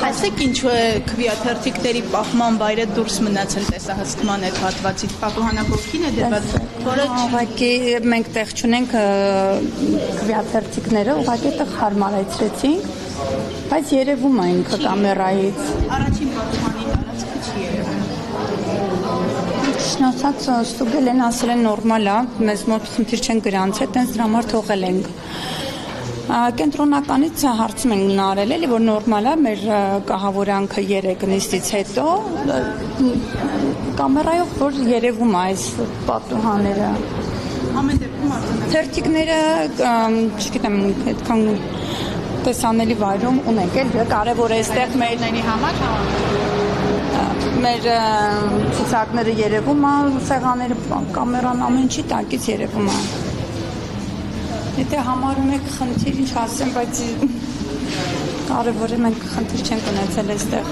Ասեք ինչու է քվեաթերթիկների պահման վայրը դուրս մնացել տեսահսկման այդ հատվածից, պատուհանագորքին է դրված, որը ուղղակի մենք տեղ չունենք քվեաթերթիկները, ուղղակի տեղ հարմարեցրեցինք, բայց երևում է ինքը կամերայից։ Առաջին պատուհանի տարածքը չի երևում։ Շնորհացած ստուգել են, ասել են նորմալ է, մեզ մոտ խնդիր չեն գրանցել, տենց դրա համար թողել ենք։ Կենտրոնականից հարցում ենք նարել էլի, որ նորմալ է, մեր կահավորանքը 3 նիստից հետո կամերայով որ երևում է այս պատուհանները։ Ամեն դեպքում արձանագրել Թերթիկները, չգիտեմ, այդքան տեսանելի վայրում ունենք էլ, կարևոր է այստեղ մերների համար մեր ցուցակները երևում է, սեղանները, կամերան ամեն ինչի տակից երևում է։ Եթե համարում եք խնդիր, ինչ ասեմ, բայց կարևոր է մենք խնդիր չենք ունեցել այստեղ։